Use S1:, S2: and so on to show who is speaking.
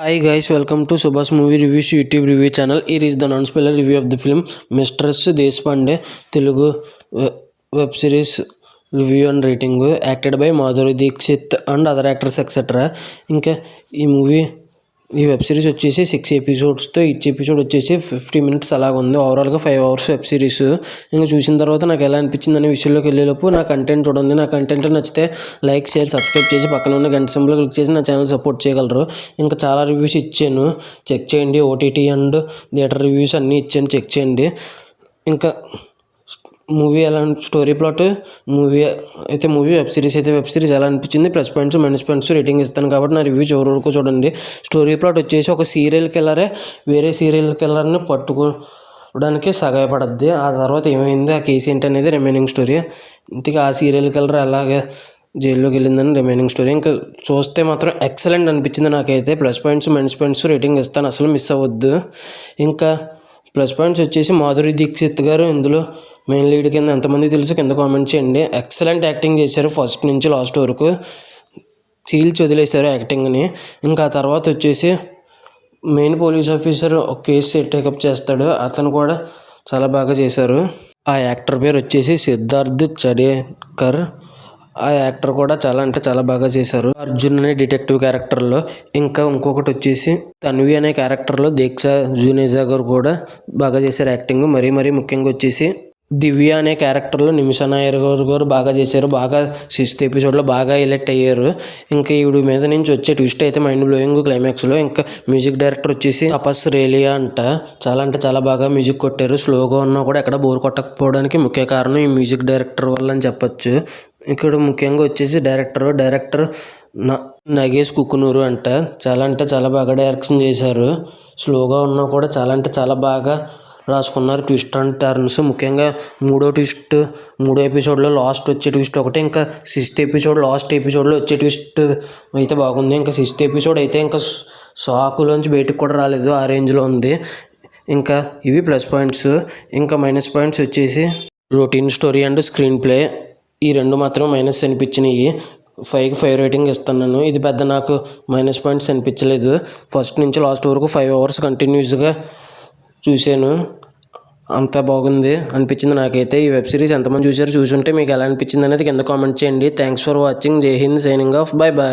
S1: Hi guys, welcome to Subha's Movie Reviews YouTube review channel. Here is the non-spoiler review of the film Mistress Deshpande, Telugu web series review and rating, acted by Madhuri Dixit and other actors etc. ఇంకా ఈ movie ఈ web series వచ్చేసి 6 ఎపిసోడ్స్తో each episode వచ్చేసి 50 minutes అలాగ ఉంది. ఓవరాల్గా 5 hours web series. ఇంకా చూసిన తర్వాత నాకు ఎలా అనిపించింది అనే విషయంలోకి వెళ్ళేలోపు నా కంటెంట్ చూడండి. నా కంటెంట్ నచ్చితే లైక్ షేర్ సబ్స్క్రైబ్ చేసి పక్కన ఉన్న గంట సింబల్ క్లిక్ చేసి నా ఛానల్ సపోర్ట్ చేయగలరు. ఇంకా చాలా రివ్యూస్ ఇచ్చాను, చెక్ చేయండి. ఓటీటీ అండ్ థియేటర్ రివ్యూస్ అన్నీ ఇచ్చాను, చెక్ చేయండి. ఇంకా మూవీ ఎలా story plot movie web series web series ఎలా అనిపించింది, plus points minus points rating ఇస్తాను కాబట్టి నా రివ్యూ చివరి వరకు చూడండి. స్టోరీ ప్లాట్ వచ్చేసి ఒక సీరియల్ కిల్లరే వేరే సీరియల్ కిల్లర్ని పట్టుకోవడానికి సహాయపడద్ది. ఆ తర్వాత ఏమైంది, ఆ కేసు ఏంటి అనేది రిమైనింగ్ స్టోరీ. ఇంతకీ ఆ సీరియల్ కిల్లర్ అలాగే జైల్లోకి వెళ్ళిందని రిమైనింగ్ స్టోరీ. ఇంకా చూస్తే మాత్రం ఎక్సలెంట్ అనిపించింది నాకైతే. Plus points minus points rating ఇస్తాను, అసలు మిస్ అవ్వద్దు. ఇంకా ప్లస్ పాయింట్స్ వచ్చేసి మాధురి దీక్షిత్ గారు ఇందులో మెయిన్ లీడ్ కింద ఎంతమంది తెలుసు కింద కామెంట్ చేయండి. ఎక్సలెంట్ యాక్టింగ్ చేశారు, ఫస్ట్ నుంచి లాస్ట్ వరకు చీల్చి వదిలేశారు యాక్టింగ్ని. ఇంకా తర్వాత వచ్చేసి మెయిన్ పోలీస్ ఆఫీసర్ ఒక కేసు టేకప్ చేస్తాడు, అతను కూడా చాలా బాగా చేశారు. ఆ యాక్టర్ పేరు వచ్చేసి సిద్ధార్థ్ చడేకర్. ఆ యాక్టర్ కూడా చాలా అంటే చాలా బాగా చేశారు అర్జున్ అనే డిటెక్టివ్ క్యారెక్టర్లో. ఇంకా ఇంకొకటి వచ్చేసి తన్వి అనే క్యారెక్టర్లో దీక్ష జునేజా గారు కూడా బాగా చేశారు యాక్టింగ్. మరీ ముఖ్యంగా వచ్చేసి దివ్య అనే క్యారెక్టర్లో నిమిషా నాయర్ గారు బాగా చేశారు. బాగా 6th ఎపిసోడ్లో బాగా హైలైట్ అయ్యారు. ఇంకా ఈవిడ మీద నుంచి వచ్చే ట్విస్ట్ అయితే మైండ్ బ్లోయింగ్ క్లైమాక్స్లో. ఇంకా మ్యూజిక్ డైరెక్టర్ వచ్చేసి తపస్ రేలియా అంట. చాలా అంటే చాలా బాగా మ్యూజిక్ కొట్టారు. స్లోగా ఉన్నా కూడా ఎక్కడ బోర్ కొట్టకపోవడానికి ముఖ్య కారణం ఈ మ్యూజిక్ డైరెక్టర్ వల్ల అని చెప్పొచ్చు. ఇక్కడ ముఖ్యంగా వచ్చేసి డైరెక్టర్ నగేష్ కుకునూరు అంట. చాలా అంటే చాలా బాగా డైరెక్షన్ చేశారు. స్లోగా ఉన్నా కూడా చాలా అంటే చాలా బాగా రాసుకున్నారు ట్విస్ట్ అండ్ టర్న్స్. ముఖ్యంగా మూడో ఎపిసోడ్లో లాస్ట్ వచ్చే ట్విస్ట్ ఒకటి. ఇంకా 6th ఎపిసోడ్ లాస్ట్ ఎపిసోడ్లో వచ్చే ట్విస్ట్ అయితే బాగుంది. ఇంకా 6th ఎపిసోడ్ అయితే ఇంకా షాకులోంచి బయటకు కూడా రాలేదు, ఆ రేంజ్లో ఉంది. ఇంకా ఇవి ప్లస్ పాయింట్స్. ఇంకా మైనస్ పాయింట్స్ వచ్చేసి routine story and screen play, ఈ రెండు మాత్రం మైనస్ అనిపించినాయి. 5కి 5 రేటింగ్ ఇస్తున్నాను. ఇది పెద్ద నాకు మైనస్ పాయింట్స్ అనిపించలేదు. ఫస్ట్ నుంచి లాస్ట్ వరకు 5 hours కంటిన్యూస్గా చూశాను, అంతా బాగుంది అనిపించింది నాకైతే. ఈ వెబ్ సిరీస్ ఎంతమంది చూసారో చూసుంటే మీకు ఎలా అనిపించింది అనేది కింద కామెంట్ చేయండి. Thanks for watching. జై హింద్, సైనింగ్ ఆఫ్, బై బాయ్.